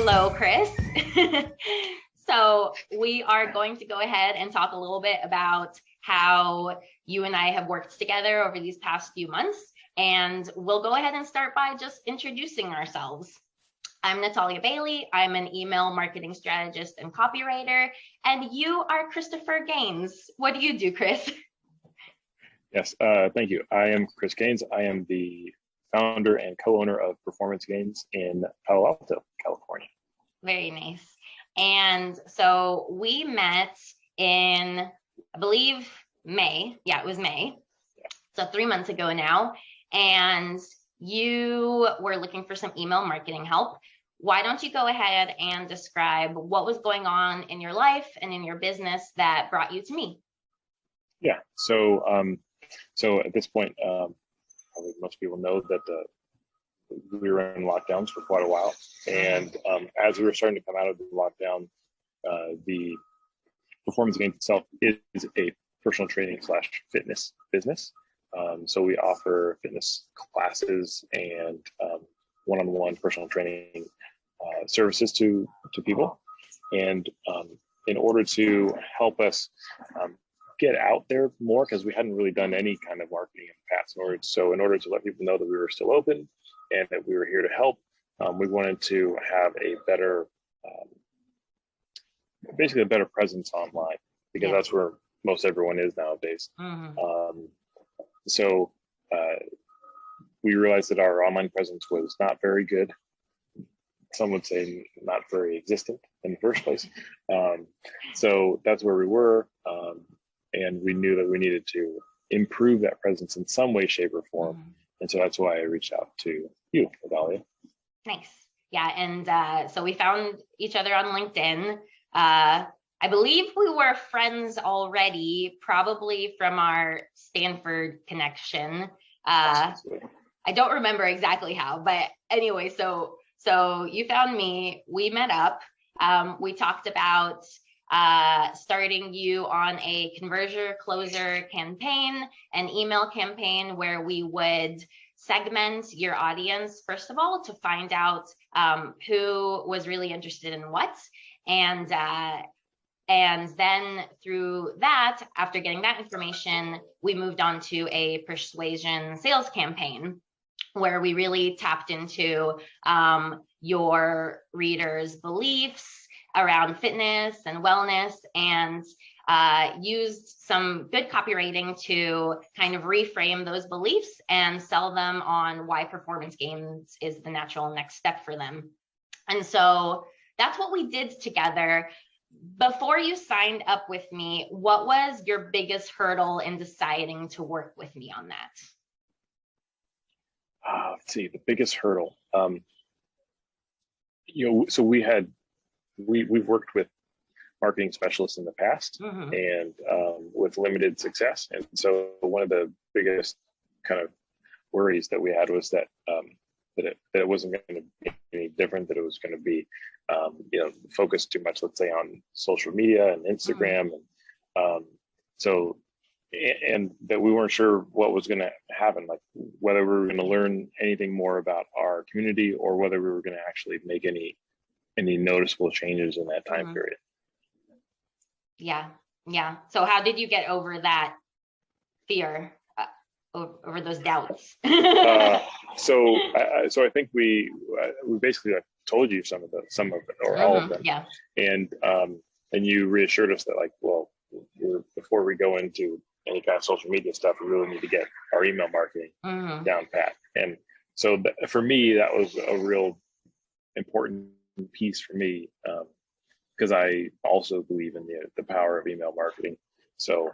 Hello, Chris. So we are going to go ahead and talk a little bit about how you and I have worked together over these past few months. And we'll go ahead and start by just introducing ourselves. I'm Natalia Bailey. I'm an email marketing strategist and copywriter. And you are Christopher Gaines. What do you do, Chris? Yes, thank you. I am Chris Gaines. I am the founder and co-owner of Performance Gains in Palo Alto, California. Very nice. And so we met in, I believe, May. Yeah, it was May. Yeah. So 3 months ago now. And you were looking for some email marketing help. Why don't you go ahead and describe what was going on in your life and in your business that brought you to me? Yeah, so at this point, probably most people know that we were in lockdowns for quite a while. And as we were starting to come out of the lockdown, the Performance Gains itself is a personal training / fitness business. So we offer fitness classes and one-on-one personal training services to people. And in order to help us get out there more, because we hadn't really done any kind of marketing in the past, in order to let people know that we were still open and that we were here to help, we wanted to have a better, basically a better presence online, because that's where most everyone is nowadays. So we realized that our online presence was not very good. Some would say not very existent in the first place. So that's where we were. And we knew that we needed to improve that presence in some way, shape, or form. And so that's why I reached out to you, Natalia. Nice. Yeah. And so we found each other on LinkedIn. I believe we were friends already, probably from our Stanford connection. I don't remember exactly how, but anyway, so you found me, we met up, we talked about starting you on a conversion closer campaign, an email campaign where we would segment your audience, first of all, to find out who was really interested in what. And then through that, after getting that information, we moved on to a persuasion sales campaign where we really tapped into your readers' beliefs around fitness and wellness, and used some good copywriting to kind of reframe those beliefs and sell them on why Performance Gains is the natural next step for them. And so that's what we did together. Before you signed up with me, what was your biggest hurdle in deciding to work with me on that? Let's see, the biggest hurdle. So we've worked with marketing specialists in the past, and with limited success. And so one of the biggest kind of worries that we had was that it wasn't going to be any different, that it was going to be focused too much, let's say, on social media and Instagram, and that we weren't sure what was going to happen, like whether we were going to learn anything more about our community or whether we were going to actually make any noticeable changes in that time period. Yeah. So how did you get over that fear, over those doubts? So I think we basically told you some of it or all of them. Yeah. And you reassured us that, like, well, before we go into any kind of social media stuff, we really need to get our email marketing down pat. And so for me, that was a real important piece for me, because I also believe in the power of email marketing. So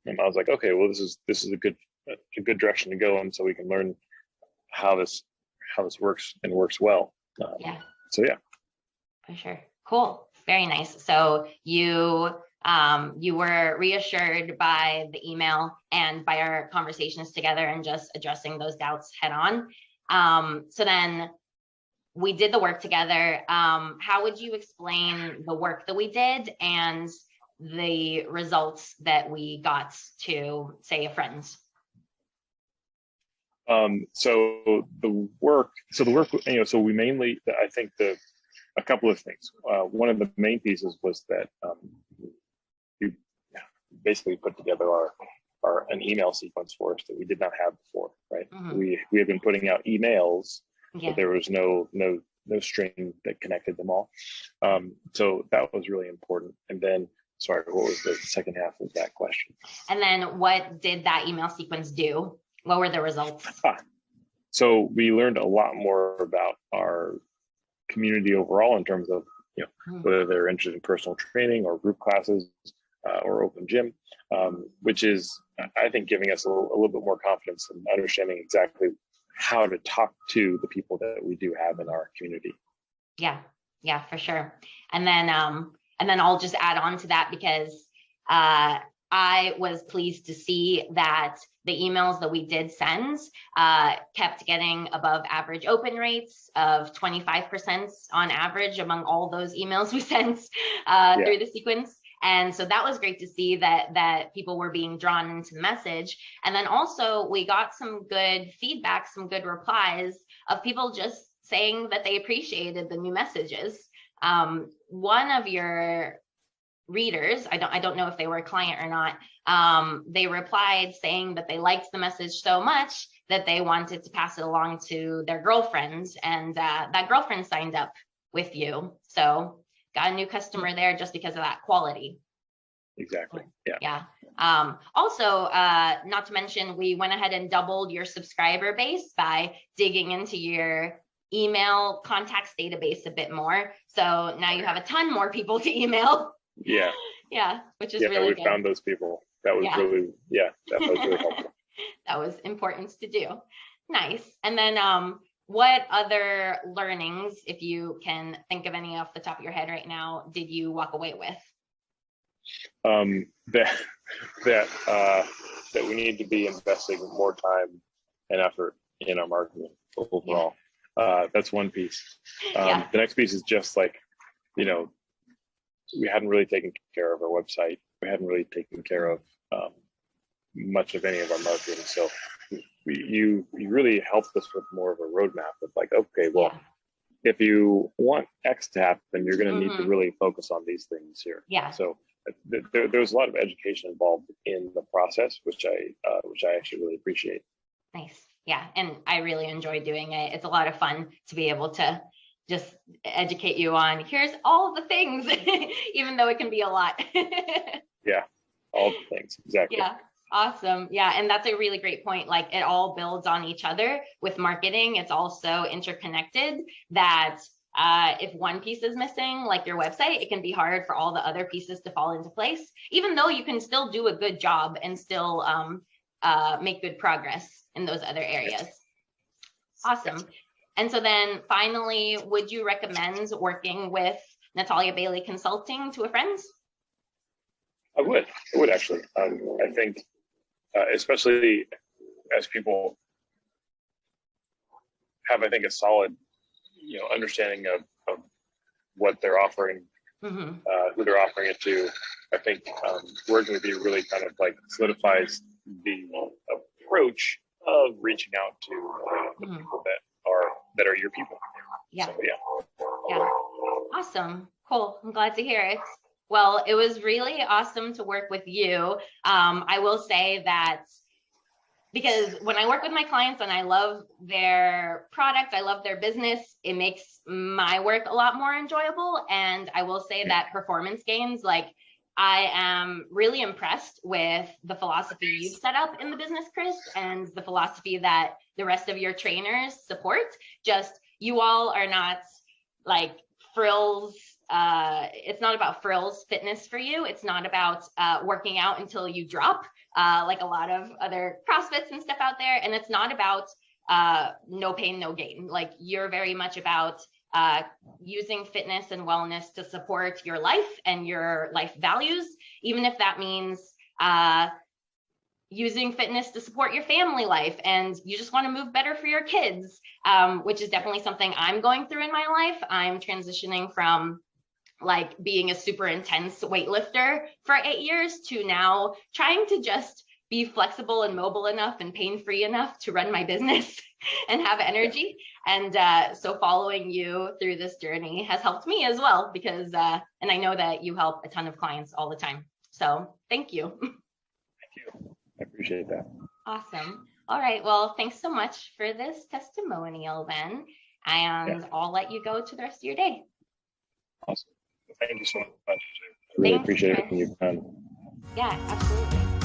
I was like, okay, well, this is a good direction to go in, so we can learn how this works and works well. So yeah, for sure. Cool. Very nice. So you were reassured by the email and by our conversations together and just addressing those doubts head on. So then we did the work together. How would you explain the work that we did and the results that we got to, say, a friend? So the work, so we mainly, I think a couple of things. One of the main pieces was that you basically put together an email sequence for us that we did not have before, right? Mhm. We had been putting out emails, Yeah. but there was no string that connected them all. So that was really important. And then, sorry, what was the second half of that question? And then what did that email sequence do? What were the results? So we learned a lot more about our community overall in terms of, whether they're interested in personal training or group classes or open gym, which is, I think, giving us a little bit more confidence in understanding exactly how to talk to the people that we do have in our community. Yeah, for sure. And then I'll just add on to that because I was pleased to see that the emails that we did send kept getting above average open rates of 25% on average among all those emails we sent through the sequence. And so that was great to see that people were being drawn into the message. And then also we got some good feedback, some good replies of people just saying that they appreciated the new messages. One of your readers, I don't know if they were a client or not, they replied saying that they liked the message so much that they wanted to pass it along to their girlfriends, and that girlfriend signed up with you. So got a new customer there just because of that quality. Exactly. Yeah. Also, not to mention, we went ahead and doubled your subscriber base by digging into your email contacts database a bit more. So now you have a ton more people to email. Yeah, which is really good. We found those people. That was really, that was really helpful. That was important to do. Nice. And then what other learnings, if you can think of any off the top of your head right now, did you walk away with? That we need to be investing more time and effort in our marketing overall. That's one piece. The next piece is just like, we hadn't really taken care of our website. We hadn't really taken care of much of any of our marketing. So you really helped us with more of a roadmap of like, okay, well, if you want X to happen, you're going to need to really focus on these things here. So there's a lot of education involved in the process, which I actually really appreciate. Nice. Yeah, and I really enjoy doing it. It's a lot of fun to be able to just educate you on, here's all the things, even though it can be a lot. All the things, exactly. Awesome. And that's a really great point. Like, it all builds on each other. With marketing, it's also interconnected, that if one piece is missing, like your website, it can be hard for all the other pieces to fall into place, even though you can still do a good job and still make good progress in those other areas. Awesome. And so then finally, would you recommend working with Natalia Bailey Consulting to a friend? I would actually. I think, especially as people have, I think, a solid, understanding of what they're offering, who they're offering it to. I think working with you really kind of like solidifies the approach of reaching out to the people that are your people. So, Awesome. Cool. I'm glad to hear it. Well, it was really awesome to work with you. I will say that because when I work with my clients and I love their product, I love their business, it makes my work a lot more enjoyable. And I will say that performance gains, like, I am really impressed with the philosophy you've set up in the business, Chris, and the philosophy that the rest of your trainers support. Just, you all are not like frills. It's not about frills fitness for you. It's not about working out until you drop, like a lot of other CrossFits and stuff out there. And it's not about no pain, no gain. Like, you're very much about using fitness and wellness to support your life and your life values, even if that means using fitness to support your family life and you just want to move better for your kids, which is definitely something I'm going through in my life. I'm transitioning from like being a super intense weightlifter for 8 years to now trying to just be flexible and mobile enough and pain-free enough to run my business. and have energy. And so following you through this journey has helped me as well, because, and I know that you help a ton of clients all the time. So thank you. Thank you. I appreciate that. Awesome. All right. Well, thanks so much for this testimonial then. And I'll let you go to the rest of your day. Awesome. Thank you so much. I really Thanks, appreciate Chris. everything you've done. Yeah, absolutely.